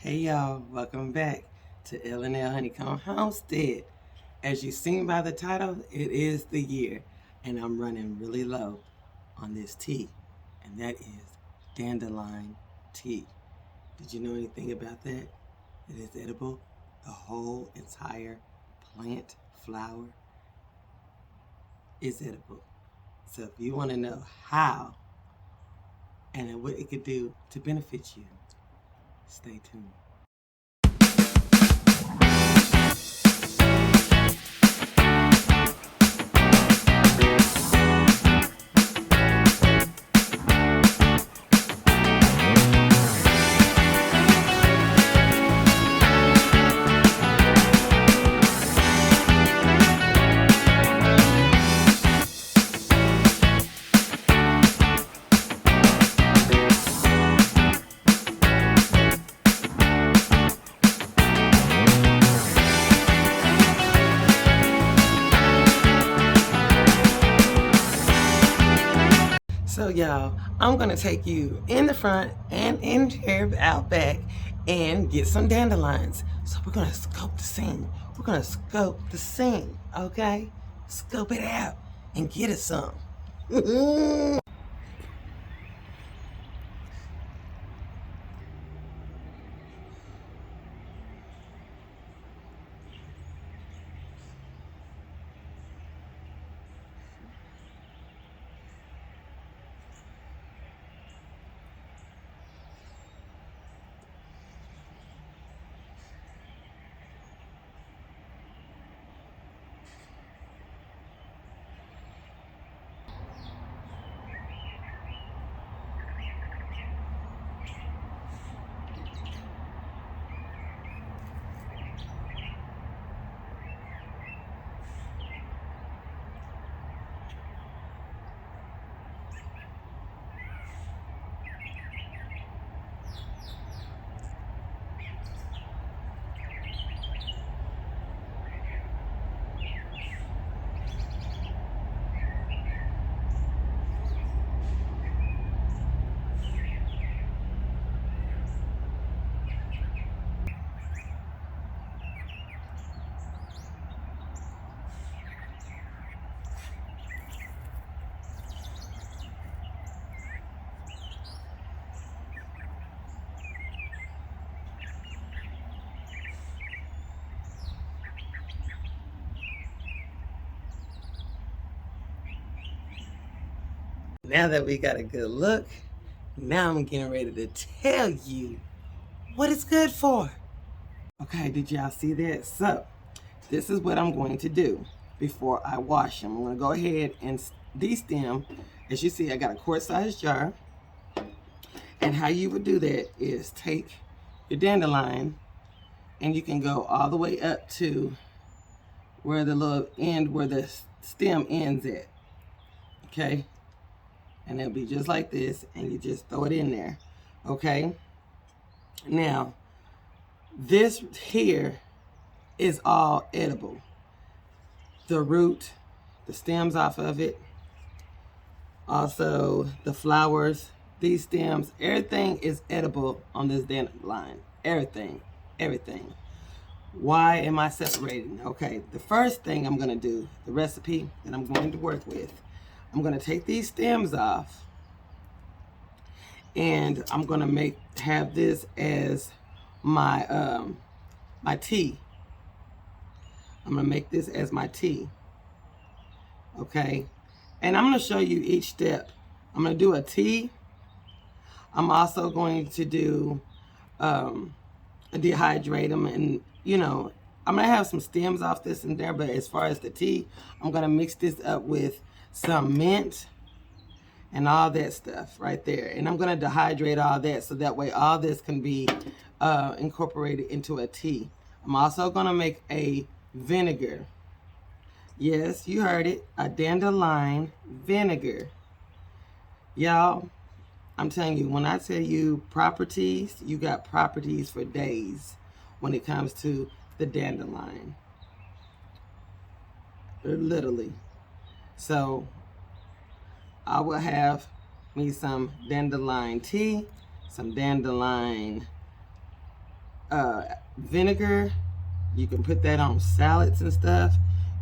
Hey y'all, welcome back to L&L Honeycomb Homestead. As you've seen by the title, it is the year, and I'm running really low on this tea, and that is dandelion tea. Did you know anything about that? It is edible. The whole entire plant flower is edible. So if you want to know how and what it could do to benefit you, stay tuned. So y'all, I'm gonna take you in the front and in here out back and get some dandelions. So we're gonna scope the scene. We're gonna scope the scene, okay? Scope it out and get us some. Now that we got a good look, now I'm getting ready to tell you what it's good for. Okay, did y'all see that? So, this is what I'm going to do before I wash them. I'm going to go ahead and de-stem. As you see, I got a quart-sized jar. And how you would do that is take your dandelion and you can go all the way up to where the little end, where the stem ends at. Okay? And it'll be just like this, and you just throw it in there. Okay? Now, this here is all edible. The root, the stems off of it, also the flowers, these stems, everything is edible on this dandelion. Everything, everything. Why am I separating? Okay, the first thing I'm gonna do, the recipe that I'm going to work with, I'm gonna take these stems off and I'm gonna have this as my my tea. I'm gonna make this as my tea. Okay, and I'm gonna show you each step. I'm gonna do a tea. I'm also going to do dehydrate them, and I'm gonna have some stems off this and there, but as far as the tea, I'm gonna mix this up with some mint and all that stuff right there, and I'm gonna dehydrate all that so that way all this can be incorporated into a tea. I'm also gonna make a vinegar. Yes, you heard it, a dandelion vinegar. Y'all, I'm telling you, when I tell you properties, you got properties for days when it comes to the dandelion. Literally. So I will have me some dandelion tea, some dandelion vinegar. You can put that on salads and stuff.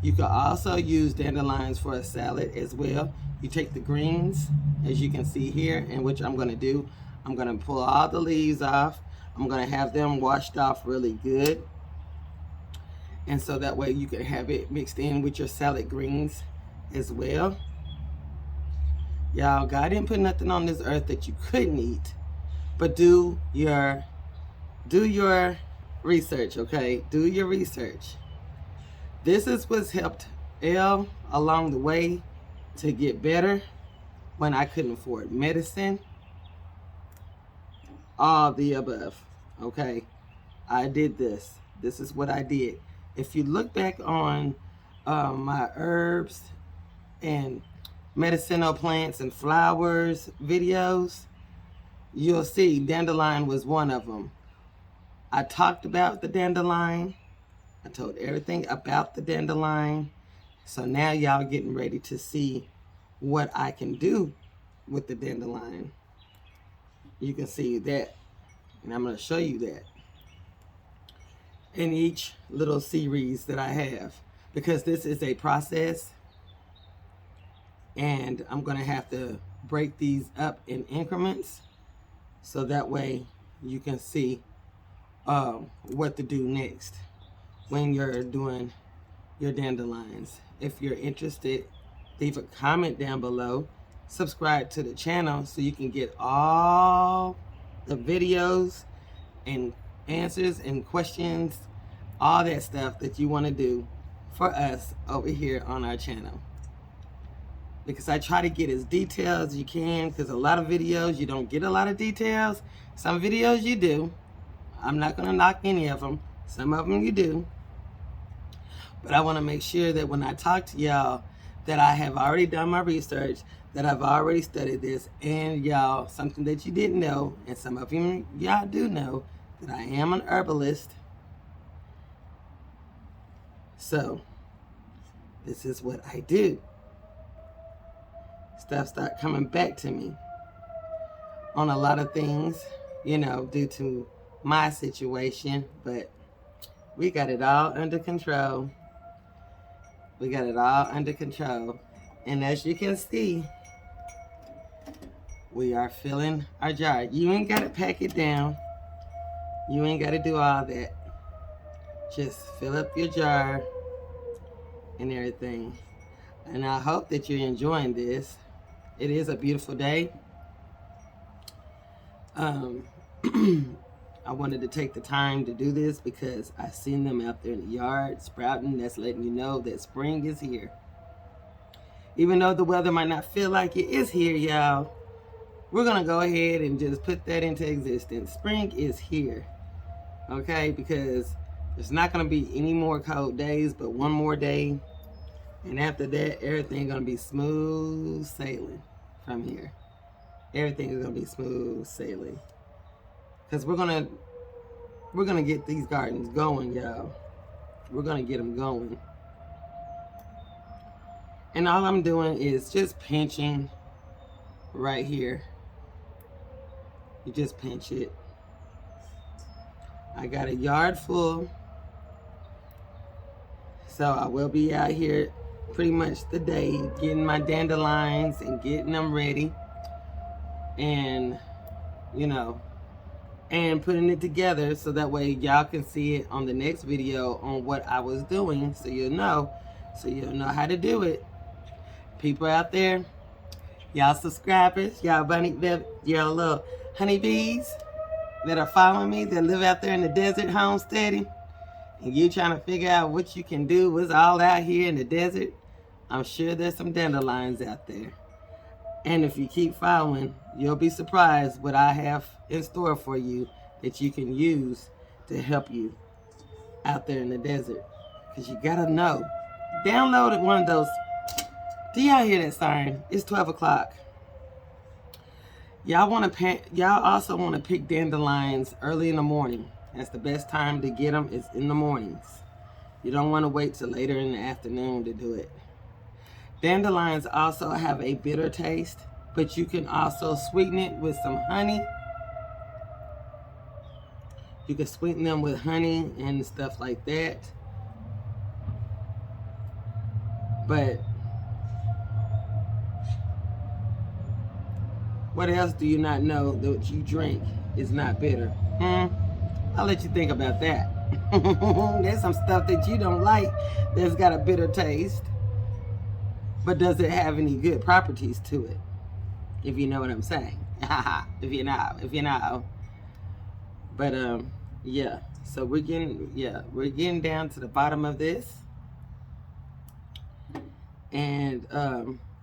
You can also use dandelions for a salad as well. You take the greens, as you can see here, and which I'm going to do. I'm going to pull all the leaves off. I'm going to have them washed off really good. And so that way you can have it mixed in with your salad greens as well. Y'all, God didn't put nothing on this earth that you couldn't eat. But do your research, okay? Do your research. This is what's helped Elle along the way to get better when I couldn't afford medicine. All the above, okay? I did this. This is what I did. If you look back on my herbs and medicinal plants and flowers videos, you'll see dandelion was one of them. I talked about the dandelion. I told everything about the dandelion. So now y'all getting ready to see what I can do with the dandelion. You can see that, and I'm going to show you that in each little series that I have, because this is a process, and I'm going to have to break these up in increments so that way you can see what to do next when you're doing your dandelions. If you're interested, leave a comment down below. Subscribe to the channel so you can get all the videos and answers and questions, all that stuff that you want to do for us over here on our channel. Because I try to get as detailed as you can, because a lot of videos you don't get a lot of details. Some videos you do. I'm not going to knock any of them. Some of them you do. But I want to make sure that when I talk to y'all that I have already done my research, that I've already studied this, and y'all, something that you didn't know, and some of y'all do know, that I am an herbalist. So, this is what I do. Stuff start coming back to me on a lot of things, you know, due to my situation, but we got it all under control. We got it all under control. And as you can see, we are filling our jar. You ain't got to pack it down. You ain't got to do all that. Just fill up your jar and everything. And I hope that you're enjoying this. It is a beautiful day. I wanted to take the time to do this because I seen them out there in the yard sprouting. That's letting you know that spring is here. Even though the weather might not feel like it is here, y'all, we're going to go ahead and just put that into existence. Spring is here, okay? Because there's not going to be any more cold days, but one more day. And after that, everything's going to be smooth sailing from here. Everything is going to be smooth sailing. Because we're gonna get these gardens going, y'all. We're gonna get them going. And all I'm doing is just pinching right here. You just pinch it. I got a yard full. So I will be out here pretty much the day getting my dandelions and getting them ready. And, you know, and putting it together so that way y'all can see it on the next video on what I was doing, so you'll know how to do it. People out there, y'all subscribers, y'all y'all little honeybees that are following me, that live out there in the desert homesteading, and you trying to figure out what you can do with all out here in the desert, I'm sure there's some dandelions out there. And if you keep following, you'll be surprised what I have in store for you that you can use to help you out there in the desert. Because you gotta know. Download one of those. Do y'all hear that siren? It's 12 o'clock. Y'all also want to pick dandelions early in the morning. That's the best time to get them, is in the mornings. You don't want to wait till later in the afternoon to do it. Dandelions also have a bitter taste, but you can also sweeten it with some honey. You can sweeten them with honey and stuff like that. But what else do you not know that what you drink is not bitter? I'll let you think about that. There's some stuff that you don't like that's got a bitter taste. But does it have any good properties to it? If you know what I'm saying. if you know. But yeah. So we're getting down to the bottom of this. And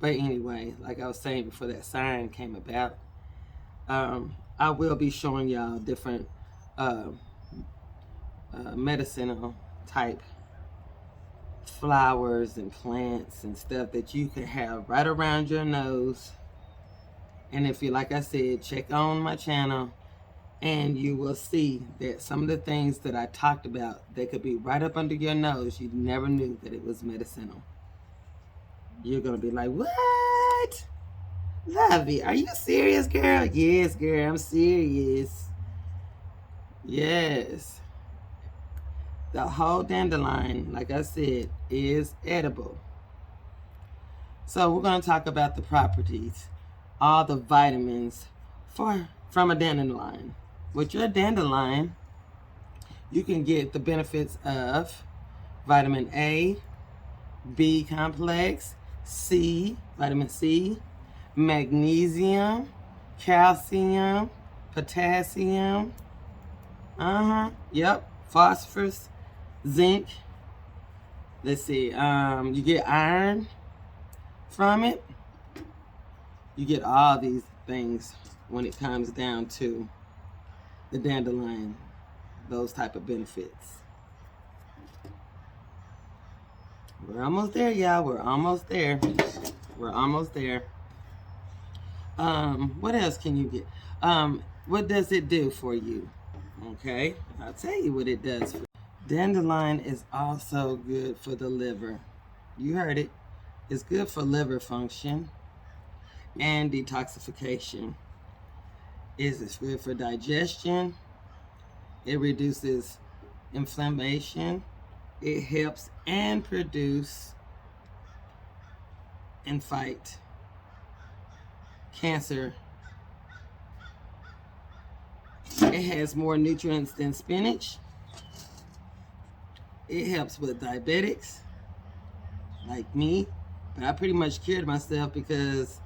but anyway, like I was saying before that sign came about, I will be showing y'all different medicinal type flowers and plants and stuff that you can have right around your nose. And if you, like I said, check on my channel and you will see that some of the things that I talked about, they could be right up under your nose. You never knew that it was medicinal. You're going to be like, what? Lovey, are you serious, girl? Yes, girl, I'm serious. Yes. The whole dandelion, like I said, is edible. So we're going to talk about the properties, all the vitamins from a dandelion. With your dandelion, you can get the benefits of vitamin A, B complex, C, vitamin C, magnesium, calcium, potassium, phosphorus, zinc. Let's see, you get iron from it. You get all these things when it comes down to the dandelion, those type of benefits. We're almost there, y'all. We're almost there. We're almost there. What else can you get? What does it do for you? Okay, I'll tell you what it does for you. Dandelion is also good for the liver. You heard it. It's good for liver function and detoxification. It's good for digestion. It reduces inflammation. It helps and produce and fight cancer. It has more nutrients than spinach. It helps with diabetics, like me. But I pretty much cured myself because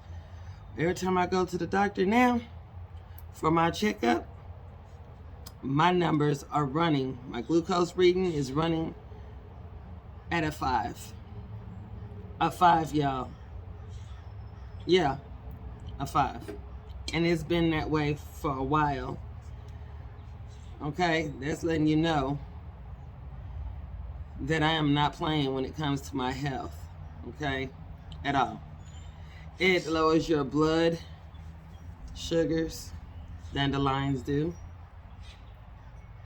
every time I go to the doctor now for my checkup, my numbers are running. My glucose reading is running at a 5. A 5, y'all. Yeah, a 5. And it's been that way for a while. Okay, that's letting you know that I am not playing when it comes to my health. Okay, at all. It lowers your blood sugars. Dandelions do.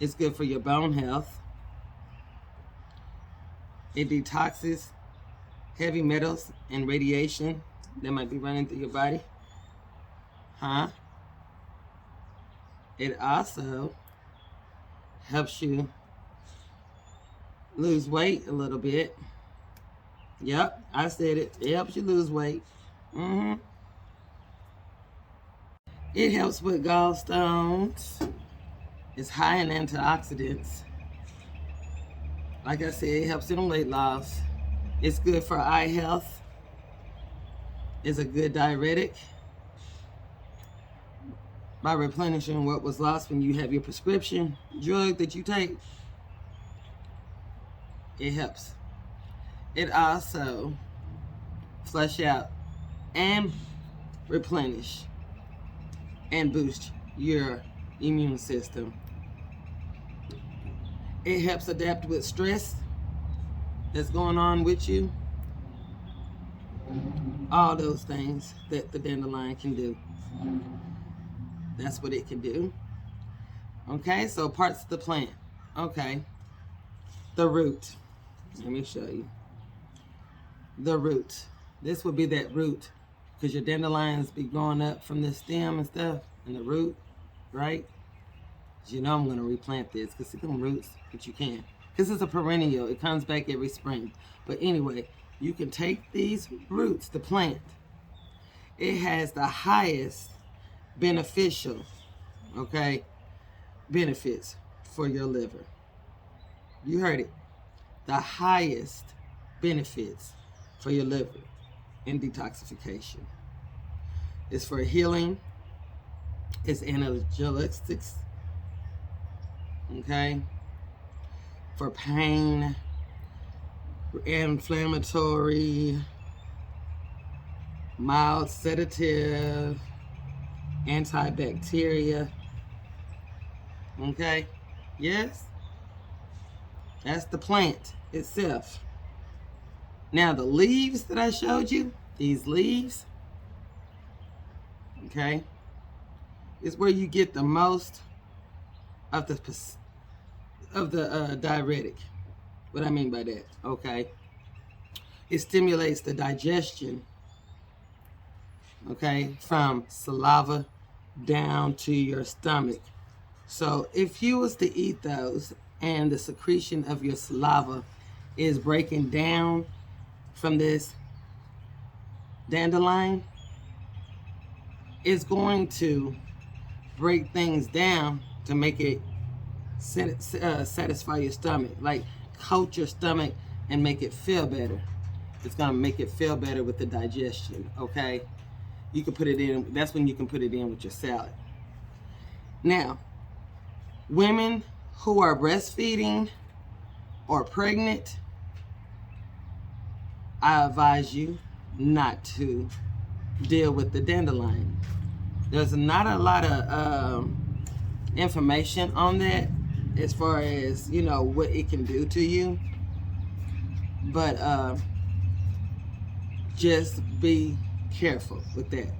It's good for your bone health. It detoxes heavy metals and radiation that might be running through your body. It also helps you lose weight a little bit. Yep, I said it. It helps you lose weight. It helps with gallstones. It's high in antioxidants. Like I said, it helps in weight loss. It's good for eye health. It's a good diuretic by replenishing what was lost when you have your prescription drug that you take. It helps. It also flush out and replenish and boost your immune system. It helps adapt with stress that's going on with you. All those things that the dandelion can do. That's what it can do. Okay, so parts of the plant. Okay, the root. Let me show you. The root. This would be that root, because your dandelions be growing up from the stem and stuff, and the root, right? You know I'm going to replant this because it's them roots, but you can. Because it's a perennial. It comes back every spring. But anyway, you can take these roots, the plant. It has the highest beneficial, okay, benefits for your liver. You heard it. The highest benefits for your liver in detoxification. It's for healing. It's analgesics. Okay. For pain, inflammatory, mild sedative, antibacteria. Okay. Yes. That's the plant itself. Now the leaves that I showed you, these leaves, okay, is where you get the most of the diuretic. What I mean by that, okay? It stimulates the digestion, okay, from saliva down to your stomach. So if you was to eat those and the secretion of your saliva is breaking down from this dandelion, it's going to break things down to make it satisfy your stomach, like coat your stomach and make it feel better. It's gonna make it feel better with the digestion, okay? You can put it in, that's when you can put it in with your salad. Now, women who are breastfeeding or pregnant, I advise you not to deal with the dandelion. There's not a lot of information on that as far as, you know, what it can do to you. But just be careful with that.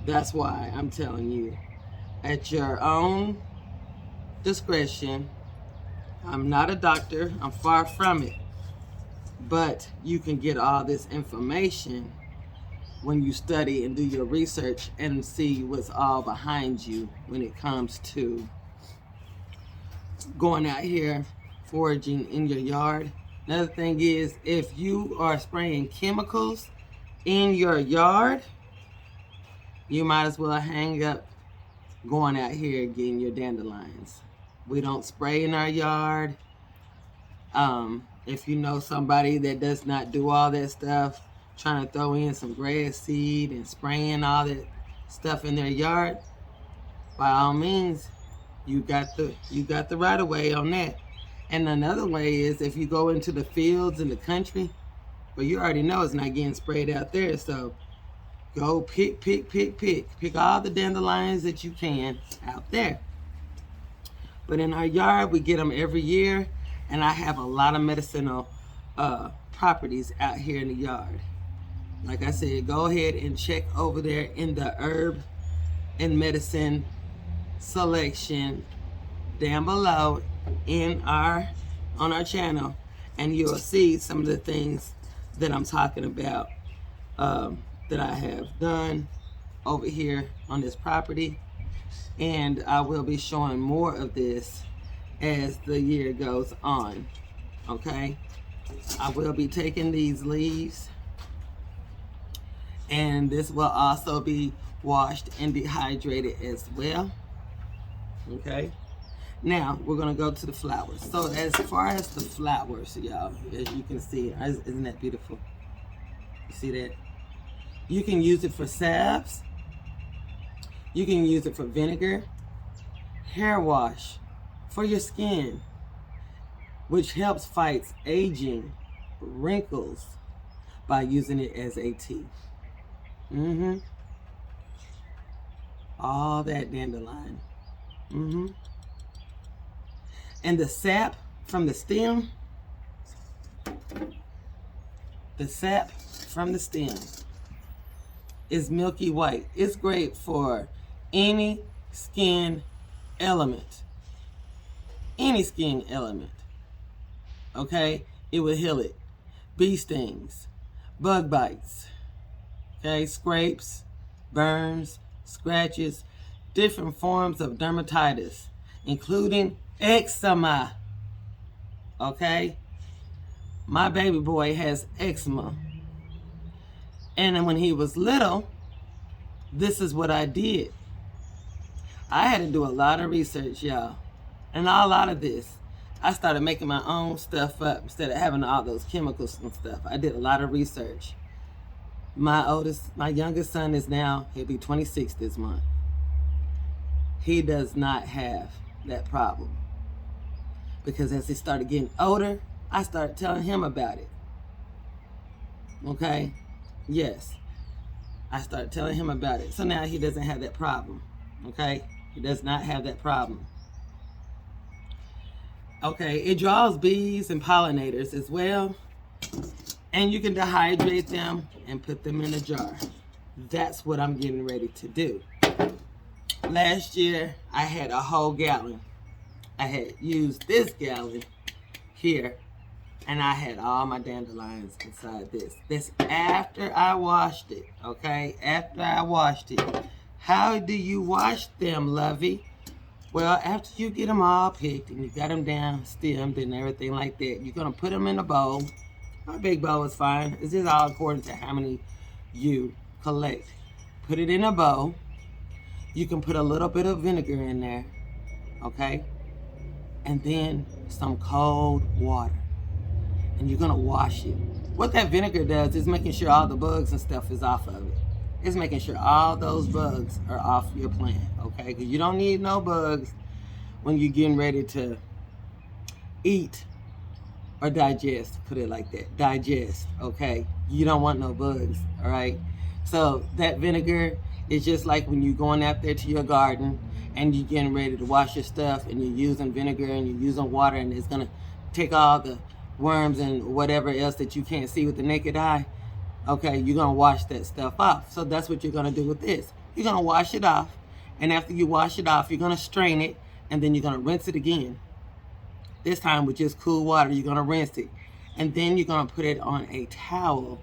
That's why I'm telling you, at your own discretion. I'm not a doctor, I'm far from it. But you can get all this information when you study and do your research and see what's all behind you when it comes to going out here foraging in your yard. Another thing is, if you are spraying chemicals in your yard, you might as well hang up going out here getting your dandelions. We don't spray in our yard. If you know somebody that does not do all that stuff, trying to throw in some grass seed and spraying all that stuff in their yard, by all means, you got the right of way on that. And another way is if you go into the fields in the country, well, you already know it's not getting sprayed out there, so go pick all the dandelions that you can out there. But in our yard, we get them every year, and I have a lot of medicinal properties out here in the yard. Like I said, go ahead and check over there in the herb and medicine selection down below on our channel, and you'll see some of the things that I'm talking about that I have done over here on this property. And I will be showing more of this as the year goes on. Okay, I will be taking these leaves, and this will also be washed and dehydrated as well. Okay, now we're gonna go to the flowers. So as far as the flowers, y'all, as you can see, isn't that beautiful? You see that? You can use it for salves. You can use it for vinegar, hair wash, for your skin, which helps fight aging, wrinkles, by using it as a tea. All that dandelion. And the sap from the stem, is milky white. It's great for any skin element. Any skin element. Okay? It will heal it. Bee stings, bug bites, okay, scrapes, burns, scratches, different forms of dermatitis, including eczema. Okay? My baby boy has eczema. And when he was little, this is what I did. I had to do a lot of research, y'all. And a lot of this, I started making my own stuff up instead of having all those chemicals and stuff. I did a lot of research. My youngest son is now, he'll be 26 this month. He does not have that problem. Because as he started getting older, I started telling him about it. Okay? Yes. I started telling him about it. So now he doesn't have that problem. Okay? He does not have that problem. Okay, it draws bees and pollinators as well. And you can dehydrate them and put them in a jar. That's what I'm getting ready to do. Last year, I had a whole gallon. I had used this gallon here, and I had all my dandelions inside this. This after I washed it, okay? After I washed it. How do you wash them, lovey? Well, after you get them all picked and you got them down, stemmed and everything like that, you're going to put them in a bowl. A big bowl is fine. It's just all according to how many you collect. Put it in a bowl. You can put a little bit of vinegar in there, okay? And then some cold water. And you're going to wash it. What that vinegar does is making sure all the bugs and stuff is off of it. It's making sure all those bugs are off your plant, okay? Because you don't need no bugs when you're getting ready to eat or digest, put it like that, digest, okay? You don't want no bugs, all right? So that vinegar is just like when you're going out there to your garden and you're getting ready to wash your stuff and you're using vinegar and you're using water and it's gonna take all the worms and whatever else that you can't see with the naked eye. Okay, you're going to wash that stuff off. So that's what you're going to do with this. You're going to wash it off. And after you wash it off, you're going to strain it. And then you're going to rinse it again. This time with just cool water, you're going to rinse it. And then you're going to put it on a towel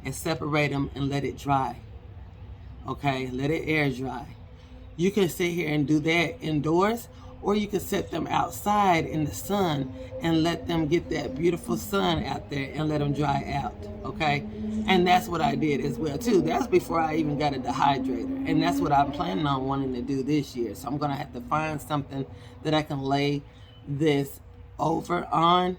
and separate them and let it dry. Okay, let it air dry. You can sit here and do that indoors. Or you can set them outside in the sun and let them get that beautiful sun out there and let them dry out, okay? And that's what I did as well, too. That's before I even got a dehydrator. And that's what I'm planning on wanting to do this year. So I'm going to have to find something that I can lay this over on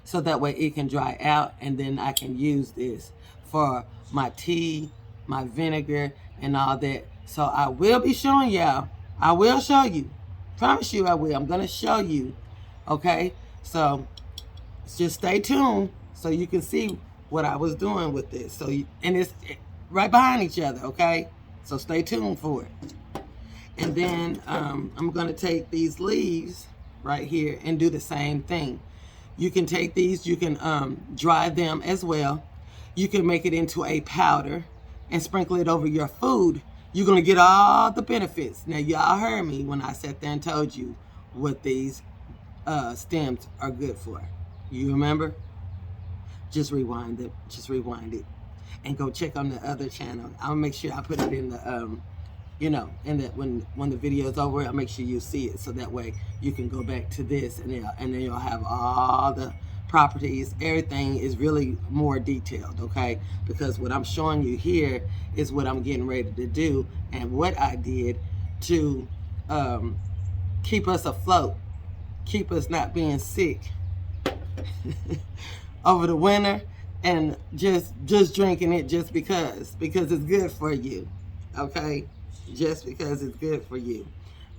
so that way it can dry out. And then I can use this for my tea, my vinegar, and all that. So I will be showing y'all. I will show you. Promise you I will. I'm going to show you. Okay? So just stay tuned so you can see what I was doing with this. So and it's right behind each other, okay? So stay tuned for it. And then I'm going to take these leaves right here and do the same thing. You can take these, you can dry them as well. You can make it into a powder and sprinkle it over your food. You're going to get all the benefits. Now, y'all heard me when I sat there and told you what these stems are good for. You remember? Just rewind it. Just rewind it. And go check on the other channel. I'll make sure I put it in the, in the, when the video's over, I'll make sure you see it. So that way you can go back to this and then you'll have all the properties. Everything is really more detailed, okay? Because what I'm showing you here is what I'm getting ready to do and what I did to keep us afloat, keep us not being sick over the winter and just drinking it just because it's good for you, okay? Just because it's good for you.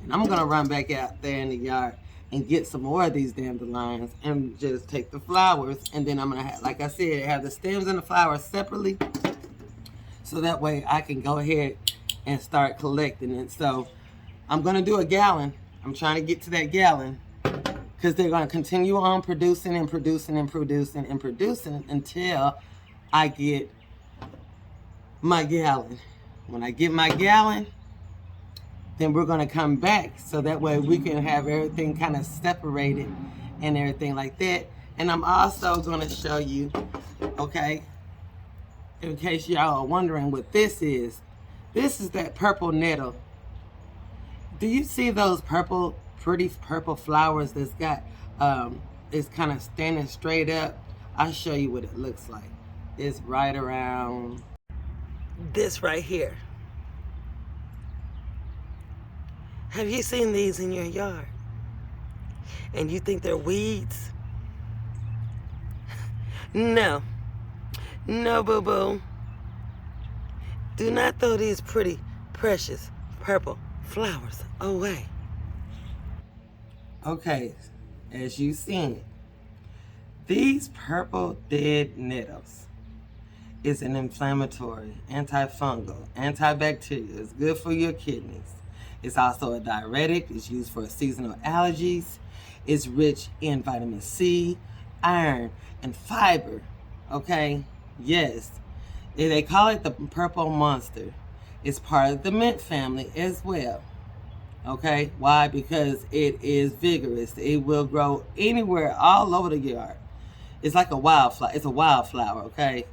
And I'm gonna run back out there in the yard and get some more of these dandelions and just take the flowers. And then I'm gonna have, like I said, have the stems and the flowers separately. So that way I can go ahead and start collecting it. So I'm gonna do a gallon. I'm trying to get to that gallon because they're gonna continue on producing and producing and producing and producing until I get my gallon. When I get my gallon, then we're going to come back so that way we can have everything kind of separated and everything like that. And I'm also going to show you, okay, in case y'all are wondering what this is that purple nettle Do you see those purple, pretty purple flowers that's got, it's kind of standing straight up? I'll show you what it looks like. It's right around this right here. Have you seen these in your yard? And you think they're weeds? No. No, boo-boo. Do not throw these pretty, precious, purple flowers away. Okay, as you've seen, these purple dead nettles is an inflammatory, antifungal, antibacterial. It's good for your kidneys. It's also a diuretic. It's used for seasonal allergies. It's rich in vitamin C, iron, and fiber. Okay? Yes. They call it the purple monster. It's part of the mint family as well. Okay? Why? Because it is vigorous. It will grow anywhere, all over the yard. It's like a wildflower. It's a wildflower, okay?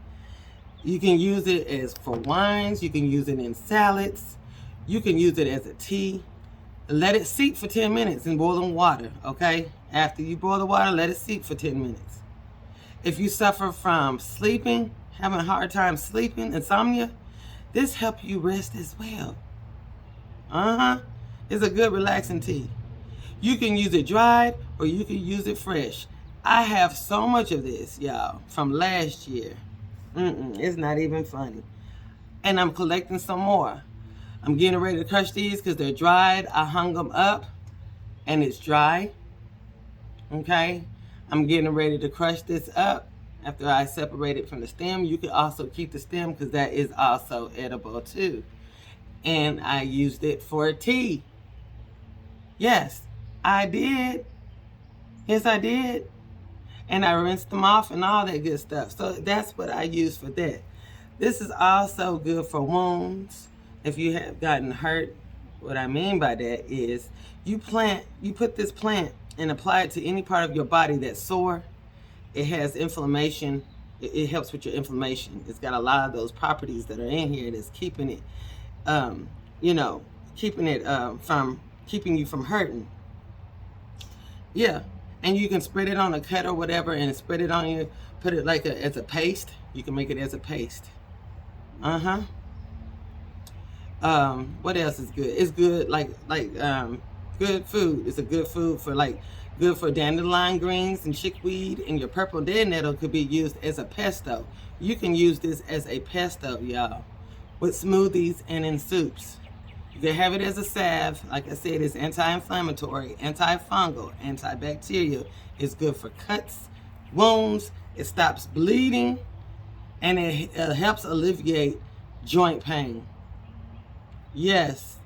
You can use it as for wines. You can use it in salads. You can use it as a tea. Let it steep for 10 minutes in boiling water, okay? After you boil the water, let it steep for 10 minutes. If you suffer from sleeping, having a hard time sleeping, insomnia, this helps you rest as well. It's a good relaxing tea. You can use it dried or you can use it fresh. I have so much of this, y'all, from last year. It's not even funny. And I'm collecting some more. I'm getting ready to crush these because they're dried. I hung them up and it's dry. Okay? I'm getting ready to crush this up after I separate it from the stem. You can also keep the stem because that is also edible too. And I used it for tea. Yes, I did. Yes, I did. And I rinsed them off and all that good stuff. So that's what I use for that. This is also good for wounds. If you have gotten hurt, what I mean by that is you put this plant and apply it to any part of your body that's sore. It has inflammation. It helps with your inflammation. It's got a lot of those properties that are in here that's keeping it, keeping you from hurting. Yeah. And you can spread it on a cut or whatever and spread it on you, put it like as a paste. You can make it as a paste. What else is good? It's good like good food. It's a good food for good for dandelion greens and chickweed, and your purple dead nettle could be used as a pesto. You can use this as a pesto, y'all, with smoothies and in soups. You can have it as a salve. Like I said, it's anti-inflammatory, antifungal, antibacterial. It's good for cuts, wounds. It stops bleeding, and it helps alleviate joint pain. Yes,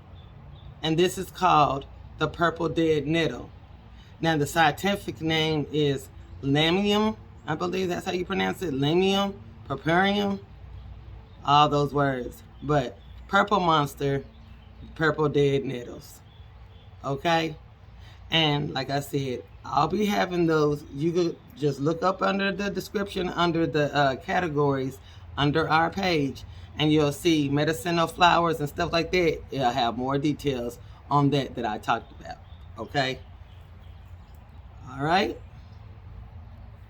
and this is called the purple dead nettle. Now, the scientific name is Lamium. I believe that's how you pronounce it. Lamium, purpureum, all those words. But purple monster, purple dead nettles. Okay? And like I said, I'll be having those. You could just look up under the description, under the categories, under our page, and you'll see medicinal flowers and stuff like that. It'll have more details on that I talked about. Okay? All right?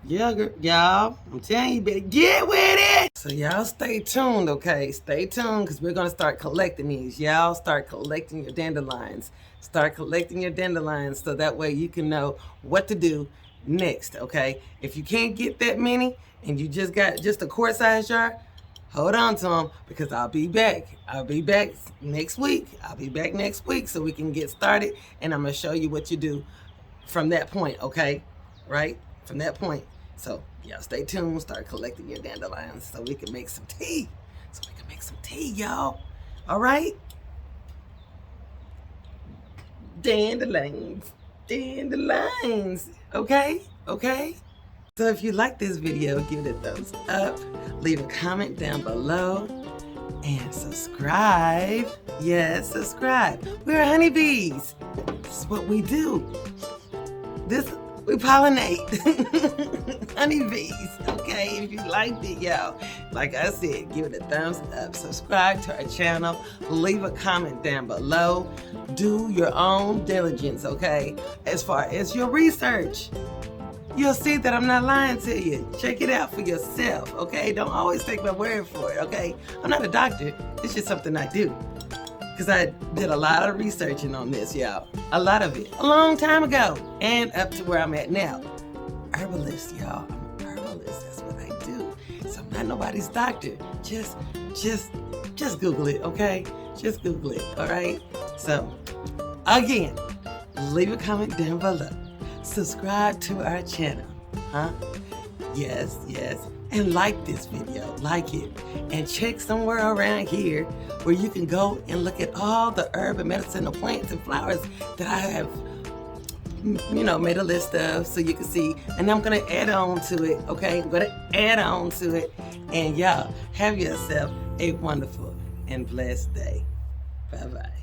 Yeah, y'all. I'm telling you, better get with it. So y'all stay tuned, okay? Stay tuned because we're going to start collecting these. Y'all start collecting your dandelions. Start collecting your dandelions so that way you can know what to do next, okay? If you can't get that many and you just got just a quart size jar, hold on to them because I'll be back. I'll be back next week. I'll be back next week so we can get started, and I'm going to show you what you do from that point, okay? Right? From that point. So, y'all stay tuned. Start collecting your dandelions so we can make some tea. Y'all. All right? Dandelions. Okay? Okay? So if you like this video, give it a thumbs up. Leave a comment down below. And subscribe. Yes, subscribe. We're honeybees. This is what we do. We pollinate. Honeybees, okay? okay? If you liked it, y'all, like I said, give it a thumbs up, subscribe to our channel, leave a comment down below, do your own diligence, okay? As far as your research, you'll see that I'm not lying to you. Check it out for yourself, okay? Don't always take my word for it, okay? I'm not a doctor, it's just something I do. Because I did a lot of researching on this, y'all. A lot of it. A long time ago. And up to where I'm at now. Herbalist, y'all. I'm an herbalist. That's what I do. So I'm not nobody's doctor. Just Google it, okay? Just Google it, all right? So, again, leave a comment down below. Subscribe to our channel, huh? Yes. And like this video, like it. And check somewhere around here where you can go and look at all the herb and medicinal plants and flowers that I have, made a list of so you can see. And I'm gonna add on to it, okay? I'm gonna add on to it. And y'all, have yourself a wonderful and blessed day. Bye-bye.